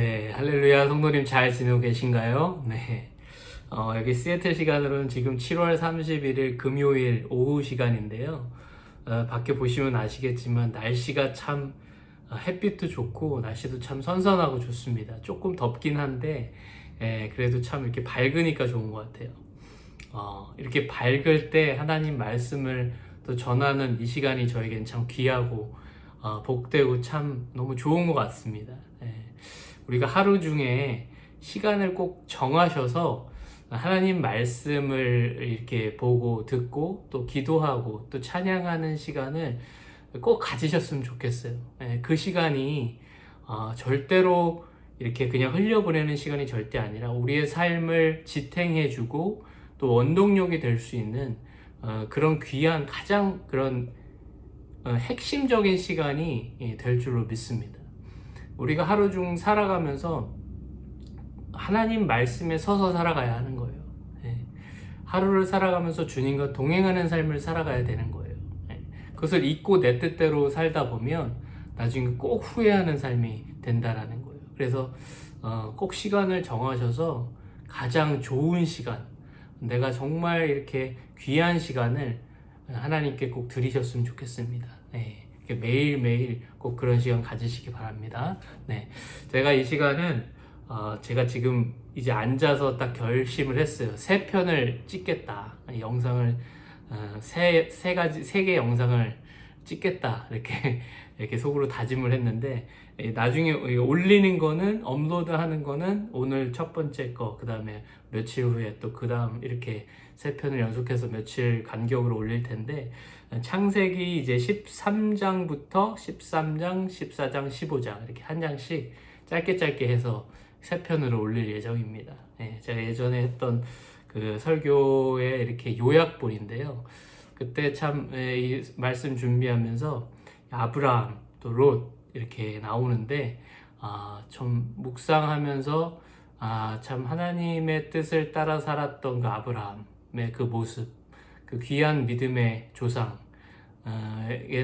네, 할렐루야. 성도님 잘 지내고 계신가요? 네. 여기 시애틀 시간으로는 지금 7월 31일 금요일 오후 시간인데요. 밖에 보시면 아시겠지만 날씨가 참 햇빛도 좋고 날씨도 참 선선하고 좋습니다. 조금 덥긴 한데 그래도 참 이렇게 밝으니까 좋은 것 같아요. 이렇게 밝을 때 하나님 말씀을 또 전하는 이 시간이 저에겐 참 귀하고 복되고 참 너무 좋은 것 같습니다. 우리가 하루 중에 시간을 꼭 정하셔서 하나님 말씀을 이렇게 보고 듣고 또 기도하고 또 찬양하는 시간을 꼭 가지셨으면 좋겠어요. 그 시간이 절대로 이렇게 그냥 흘려보내는 시간이 절대 아니라 우리의 삶을 지탱해주고 또 원동력이 될 수 있는 그런 귀한 가장 그런 핵심적인 시간이 될 줄로 믿습니다. 우리가 하루 중 살아가면서 하나님 말씀에 서서 살아가야 하는 거예요. 하루를 살아가면서 주님과 동행하는 삶을 살아가야 되는 거예요. 그것을 잊고 내 뜻대로 살다 보면 나중에 꼭 후회하는 삶이 된다라는 거예요. 그래서 꼭 시간을 정하셔서 가장 좋은 시간, 내가 정말 이렇게 귀한 시간을 하나님께 꼭 드리셨으면 좋겠습니다. 매일매일 꼭 그런 시간 가지시기 바랍니다. 제가 이 시간은 제가 지금 이제 앉아서 딱 결심을 했어요. 세 편을 찍겠다. 영상을 세 개 영상을 찍겠다. 이렇게 속으로 다짐을 했는데 나중에 올리는 거는 업로드하는 거는 오늘 첫 번째 거, 그 다음에 며칠 후에 또 그 다음 이렇게 세 편을 연속해서 며칠 간격으로 올릴 텐데 창세기 이제 13장부터 13장, 14장, 15장 이렇게 한 장씩 짧게 해서 세 편으로 올릴 예정입니다. 제가 예전에 했던 그 설교의 이렇게 요약본인데요. 그때 참 이 말씀 준비하면서 아브라함 또 롯 이렇게 나오는데 좀 묵상하면서 참 하나님의 뜻을 따라 살았던 그 아브라함의 그 모습, 그 귀한 믿음의 조상의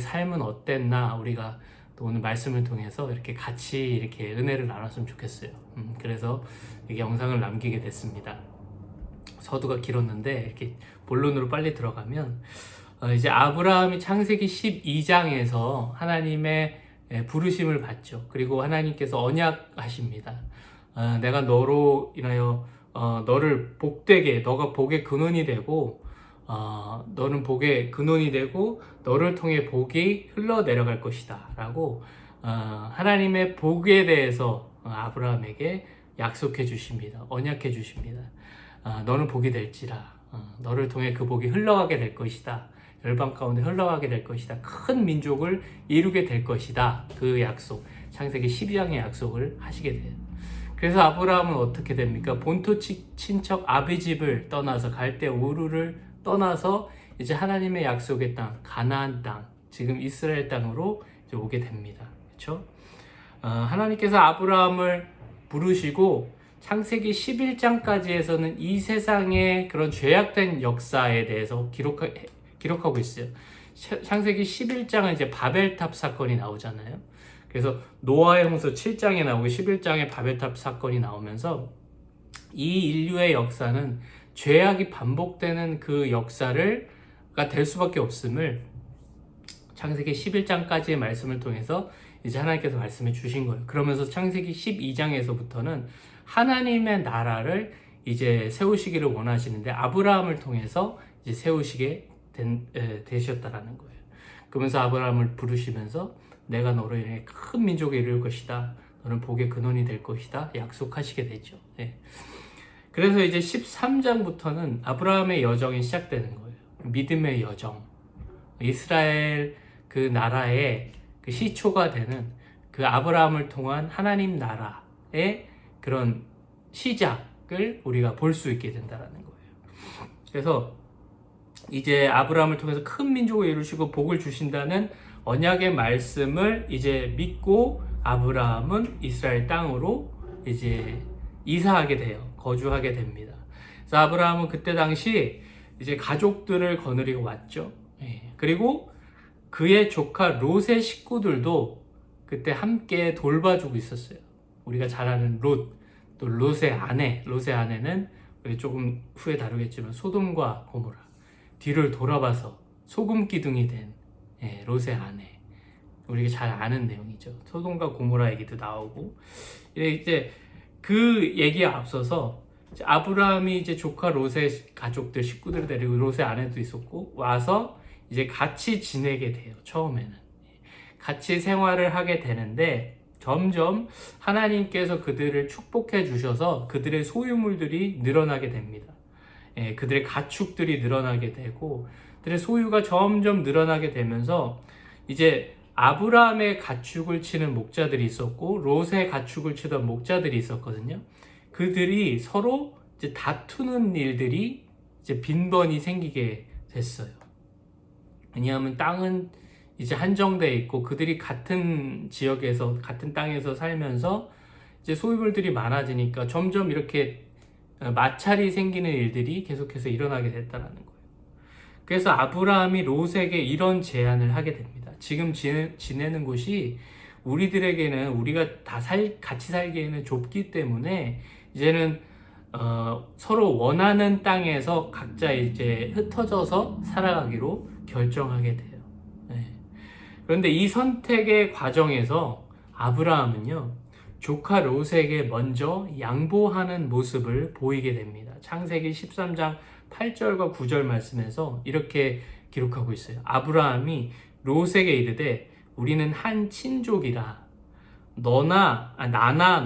삶은 어땠나 우리가 또 오늘 말씀을 통해서 이렇게 같이 이렇게 은혜를 나눴으면 좋겠어요. 그래서 이렇게 영상을 남기게 됐습니다. 서두가 길었는데 이렇게 본론으로 빨리 들어가면 이제 아브라함이 창세기 12장에서 하나님의 부르심을 받죠. 그리고 하나님께서 언약하십니다. 내가 너로 인하여 너를 복되게, 너가 복의 근원이 되고 너는 복의 근원이 되고 너를 통해 복이 흘러내려갈 것이다 라고 하나님의 복에 대해서 아브라함에게 약속해 주십니다. 언약해 주십니다. 너는 복이 될지라 너를 통해 그 복이 흘러가게 될 것이다. 열방 가운데 흘러가게 될 것이다. 큰 민족을 이루게 될 것이다. 그 약속, 창세기 12장의 약속을 하시게 돼요. 그래서 아브라함은 어떻게 됩니까? 본토 친척 아비집을 떠나서 갈대 우르를 떠나서 이제 하나님의 약속의 땅, 가나안 땅, 지금 이스라엘 땅으로 이제 오게 됩니다. 그렇죠? 하나님께서 아브라함을 부르시고 창세기 11장까지에서는 이 세상의 그런 죄악된 역사에 대해서 기록하고 있어요. 창세기 11장은 이제 바벨탑 사건이 나오잖아요. 그래서 노아의 홍수 7장에 나오고 11장에 바벨탑 사건이 나오면서 이 인류의 역사는 죄악이 반복되는 그 역사가 될 수밖에 없음을 창세기 11장까지의 말씀을 통해서 이제 하나님께서 말씀해 주신 거예요. 그러면서 창세기 12장에서부터는 하나님의 나라를 이제 세우시기를 원하시는데 아브라함을 통해서 이제 세우시게 되셨다라는 거예요. 그러면서 아브라함을 부르시면서 내가 너로 인해 큰 민족을 이룰 것이다. 너는 복의 근원이 될 것이다. 약속하시게 되죠. 그래서 이제 13장부터는 아브라함의 여정이 시작되는 거예요. 믿음의 여정. 이스라엘 그 나라의 그 시초가 되는 그 아브라함을 통한 하나님 나라의 그런 시작을 우리가 볼 수 있게 된다는 거예요. 그래서 이제 아브라함을 통해서 큰 민족을 이루시고 복을 주신다는 언약의 말씀을 이제 믿고 아브라함은 이스라엘 땅으로 이제 이사하게 돼요. 거주하게 됩니다. 그래서 아브라함은 그때 당시 이제 가족들을 거느리고 왔죠. 그리고 그의 조카 롯의 식구들도 그때 함께 돌봐주고 있었어요. 우리가 잘 아는 롯, 또 롯의 아내는 우리 조금 후에 다루겠지만 소돔과 고모라, 뒤를 돌아봐서 소금 기둥이 된 롯의 아내, 우리가 잘 아는 내용이죠. 소돔과 고모라 얘기도 나오고, 이제 그 얘기에 앞서서 아브라함이 이제 조카 롯의 가족들, 식구들을 데리고, 롯의 아내도 있었고 와서 이제 같이 지내게 돼요. 처음에는 같이 생활을 하게 되는데, 점점 하나님께서 그들을 축복해 주셔서 그들의 소유물들이 늘어나게 됩니다. 그들의 가축들이 늘어나게 되고, 그들의 소유가 점점 늘어나게 되면서 이제 아브라함의 가축을 치는 목자들이 있었고 롯의 가축을 치던 목자들이 있었거든요. 그들이 서로 이제 다투는 일들이 이제 빈번히 생기게 됐어요. 왜냐하면 땅은 이제 한정되어 있고 그들이 같은 지역에서, 같은 땅에서 살면서 이제 소유물들이 많아지니까 점점 이렇게 마찰이 생기는 일들이 계속해서 일어나게 됐다는 거예요. 그래서 아브라함이 롯에게 이런 제안을 하게 됩니다. 지금 지내는 곳이 우리들에게는, 우리가 같이 살기에는 좁기 때문에 이제는 서로 원하는 땅에서 각자 이제 흩어져서 살아가기로 결정하게 돼요. 그런데 이 선택의 과정에서 아브라함은요, 조카 롯에게 먼저 양보하는 모습을 보이게 됩니다. 창세기 13장 8절과 9절 말씀에서 이렇게 기록하고 있어요. 아브라함이 롯에게 이르되 우리는 한 친족이라 나나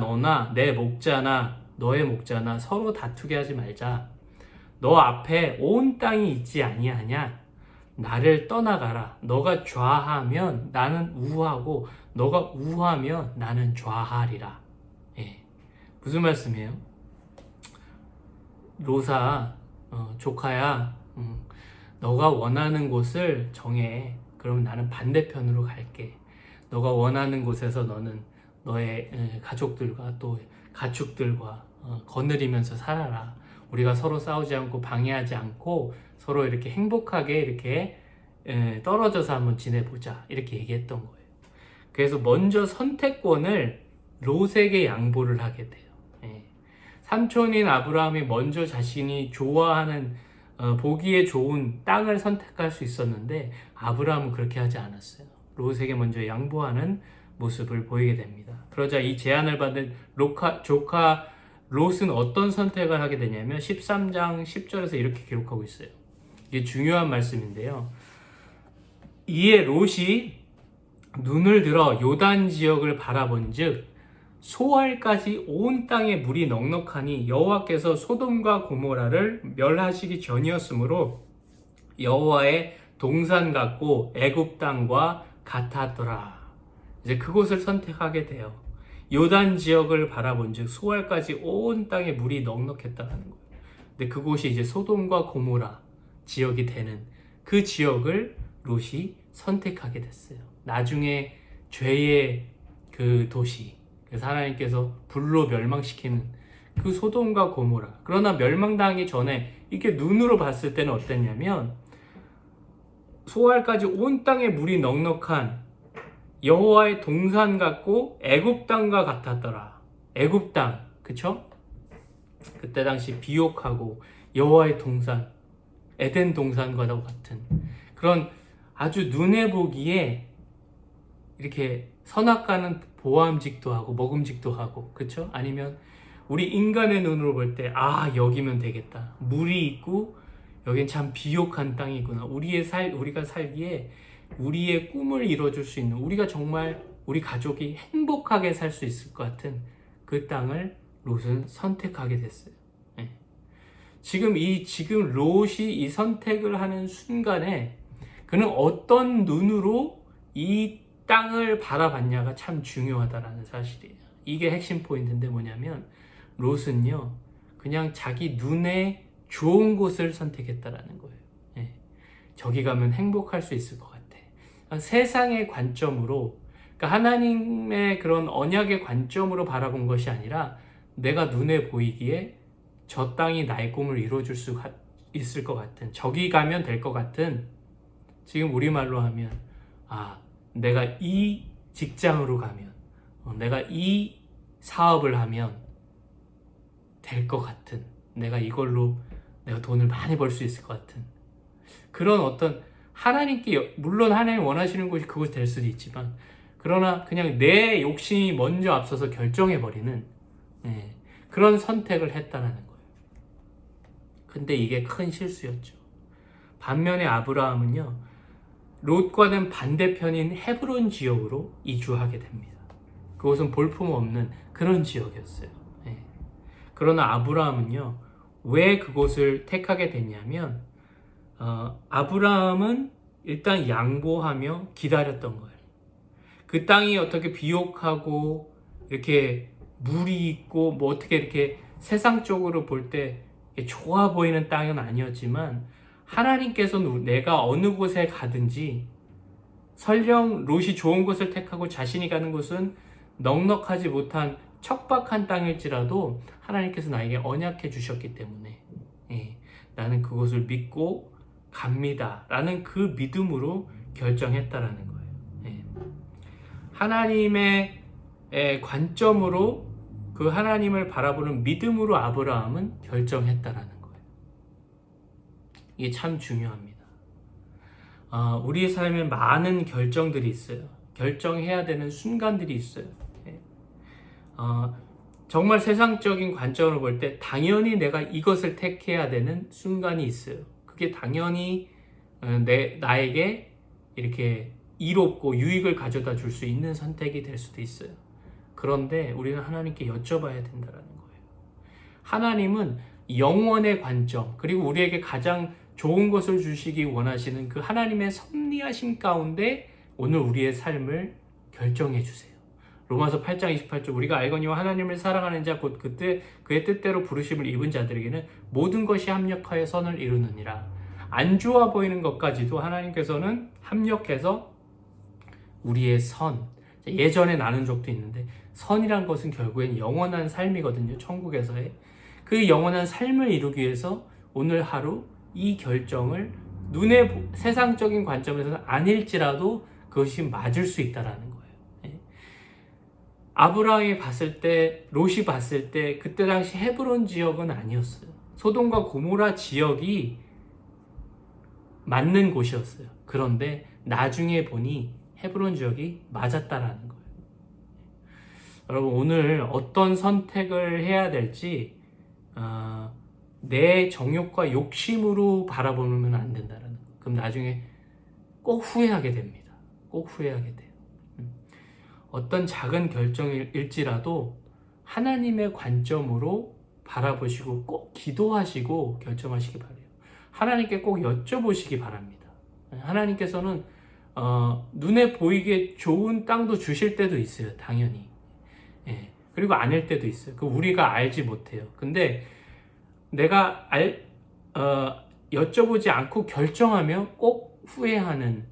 너나 내 목자나 너의 목자나 서로 다투게 하지 말자. 너 앞에 온 땅이 있지 아니하냐? 나를 떠나가라. 너가 좌하면 나는 우하고 너가 우하면 나는 좌하리라. 무슨 말씀이에요? 롯아, 조카야, 너가 원하는 곳을 정해. 그럼 나는 반대편으로 갈게. 너가 원하는 곳에서 너는 너의 가족들과 또 가축들과 거느리면서 살아라. 우리가 서로 싸우지 않고 방해하지 않고 서로 이렇게 행복하게 이렇게 떨어져서 한번 지내보자. 이렇게 얘기했던 거예요. 그래서 먼저 선택권을 롯에게 양보를 하게 돼요. 삼촌인 아브라함이 먼저 자신이 좋아하는 보기에 좋은 땅을 선택할 수 있었는데 아브라함은 그렇게 하지 않았어요. 롯에게 먼저 양보하는 모습을 보이게 됩니다. 그러자 이 제안을 받은 조카 롯은 어떤 선택을 하게 되냐면 13장 10절에서 이렇게 기록하고 있어요. 이게 중요한 말씀인데요. 이에 롯이 눈을 들어 요단 지역을 바라본즉 소알까지 온 땅에 물이 넉넉하니 여호와께서 소돔과 고모라를 멸하시기 전이었으므로 여호와의 동산 같고 애굽 땅과 같았더라. 이제 그곳을 선택하게 돼요. 요단 지역을 바라본즉 소알까지 온 땅에 물이 넉넉했다는 거예요. 근데 그곳이 이제 소돔과 고모라 지역이 되는 그 지역을 롯이 선택하게 됐어요. 나중에 죄의 그 도시, 그래서 하나님께서 불로 멸망시키는 그 소돔과 고모라. 그러나 멸망당하기 전에 이렇게 눈으로 봤을 때는 어땠냐면 소알까지 온 땅에 물이 넉넉한 여호와의 동산 같고 애굽 땅과 같았더라. 애굽 땅, 그쵸? 그때 당시 비옥하고 여호와의 동산, 에덴 동산과 같은 그런 아주 눈에 보기에 이렇게 선악과는 보암직도 하고 먹음직도 하고, 그쵸? 아니면 우리 인간의 눈으로 볼 때 여기면 되겠다. 물이 있고 여긴 참 비옥한 땅이구나. 우리가 살기에 우리의 꿈을 이뤄줄 수 있는, 우리가 정말 우리 가족이 행복하게 살 수 있을 것 같은 그 땅을 롯은 선택하게 됐어요. 지금 롯이 이 선택을 하는 순간에 그는 어떤 눈으로 이 땅을 바라봤냐가 참 중요하다라는 사실이에요. 이게 핵심 포인트인데 뭐냐면 롯은요 그냥 자기 눈에 좋은 곳을 선택했다라는 거예요. 저기 가면 행복할 수 있을 것 같아. 그러니까 세상의 관점으로, 그러니까 하나님의 그런 언약의 관점으로 바라본 것이 아니라 내가 눈에 보이기에 저 땅이 나의 꿈을 이루어줄 수 있을 것 같은, 저기 가면 될 것 같은, 지금 우리말로 하면 내가 이 직장으로 가면, 내가 이 사업을 하면 될 것 같은, 내가 이걸로 내가 돈을 많이 벌 수 있을 것 같은 그런 어떤, 하나님께, 물론 하나님 원하시는 곳이 그곳이 될 수도 있지만, 그러나 그냥 내 욕심이 먼저 앞서서 결정해버리는, 그런 선택을 했다라는 거예요. 근데 이게 큰 실수였죠. 반면에 아브라함은요, 롯과는 반대편인 헤브론 지역으로 이주하게 됩니다. 그곳은 볼품없는 그런 지역이었어요. 그러나 아브라함은요, 왜 그곳을 택하게 됐냐면, 아브라함은 일단 양보하며 기다렸던 거예요. 그 땅이 어떻게 비옥하고 이렇게 물이 있고 뭐 어떻게 이렇게 세상적으로 볼 때 좋아 보이는 땅은 아니었지만, 하나님께서는 내가 어느 곳에 가든지, 설령 롯이 좋은 곳을 택하고 자신이 가는 곳은 넉넉하지 못한 척박한 땅일지라도 하나님께서 나에게 언약해 주셨기 때문에, 나는 그곳을 믿고 갑니다 라는 그 믿음으로 결정했다라는 거예요. 하나님의 관점으로, 그 하나님을 바라보는 믿음으로 아브라함은 결정했다라는 거예요. 이게 참 중요합니다. 우리의 삶에 많은 결정들이 있어요. 결정해야 되는 순간들이 있어요. 정말 세상적인 관점으로 볼 때 당연히 내가 이것을 택해야 되는 순간이 있어요. 그게 당연히 나에게 이렇게 이롭고 유익을 가져다 줄 수 있는 선택이 될 수도 있어요. 그런데 우리는 하나님께 여쭤봐야 된다는 거예요. 하나님은 영원의 관점, 그리고 우리에게 가장 좋은 것을 주시기 원하시는 그 하나님의 섭리하심 가운데 오늘 우리의 삶을 결정해 주세요. 로마서 8장 28절, 우리가 알거니와 하나님을 사랑하는 자 곧 그때 그의 뜻대로 부르심을 입은 자들에게는 모든 것이 합력하여 선을 이루느니라. 안 좋아 보이는 것까지도 하나님께서는 합력해서 우리의 선, 예전에 나눈 적도 있는데, 선이란 것은 결국엔 영원한 삶이거든요. 천국에서의 그 영원한 삶을 이루기 위해서 오늘 하루 이 결정을 눈에 세상적인 관점에서는 아닐지라도 그것이 맞을 수 있다라는 거예요. 아브라함이 봤을 때, 롯이 봤을 때 그때 당시 헤브론 지역은 아니었어요. 소돔과 고모라 지역이 맞는 곳이었어요. 그런데 나중에 보니 헤브론 지역이 맞았다라는 거예요. 여러분, 오늘 어떤 선택을 해야 될지 내 정욕과 욕심으로 바라보면 안 된다는 거예요. 그럼 나중에 꼭 후회하게 됩니다. 꼭 후회하게 돼요. 어떤 작은 결정일지라도 하나님의 관점으로 바라보시고 꼭 기도하시고 결정하시기 바라요. 하나님께 꼭 여쭤보시기 바랍니다. 하나님께서는 눈에 보이게 좋은 땅도 주실 때도 있어요. 당연히. 그리고 아닐 때도 있어요. 그 우리가 알지 못해요. 근데 내가 여쭤보지 않고 결정하면 꼭 후회하는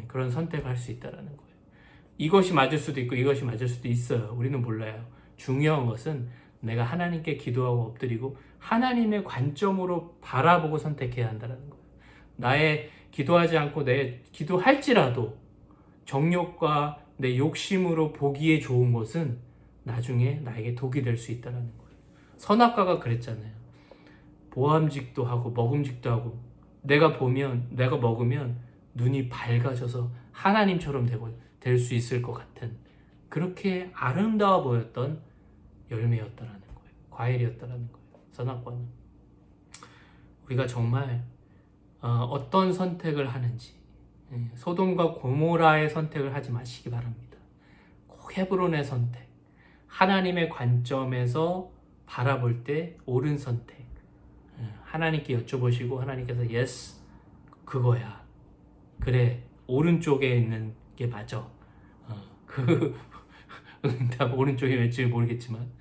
그런 선택을 할 수 있다는 거예요. 이것이 맞을 수도 있고 이것이 맞을 수도 있어요. 우리는 몰라요. 중요한 것은 내가 하나님께 기도하고 엎드리고 하나님의 관점으로 바라보고 선택해야 한다는 거예요. 나의 기도하지 않고 내 기도할지라도 정욕과 내 욕심으로 보기에 좋은 것은 나중에 나에게 독이 될 수 있다는 거예요. 선악과가 그랬잖아요. 보암직도 하고 먹음직도 하고, 내가 먹으면 눈이 밝아져서 하나님처럼 될 수 있을 것 같은 그렇게 아름다워 보였던 열매였다라는 거예요. 과일이었다라는 거예요. 선악과는. 우리가 정말 어떤 선택을 하는지, 소돔과 고모라의 선택을 하지 마시기 바랍니다. 꼭 헤브론의 선택, 하나님의 관점에서 바라볼 때 옳은 선택, 하나님께 여쭤보시고 하나님께서 예스, 그거야, 그래, 오른쪽에 있는 게 맞아, 그 응답 오른쪽에 왠지 모르겠지만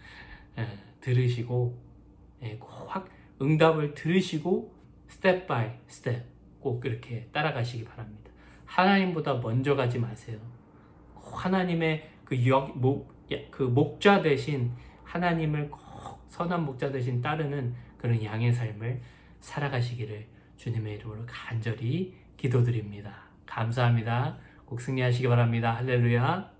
들으시고, 확 응답을 들으시고 스텝 바이 스텝 꼭 그렇게 따라가시기 바랍니다. 하나님보다 먼저 가지 마세요. 하나님의 그 목자 대신 하나님을 꼭 선한 목자 대신 따르는 그런 양의 삶을 살아가시기를 주님의 이름으로 간절히 기도드립니다. 감사합니다. 꼭 승리하시기 바랍니다. 할렐루야.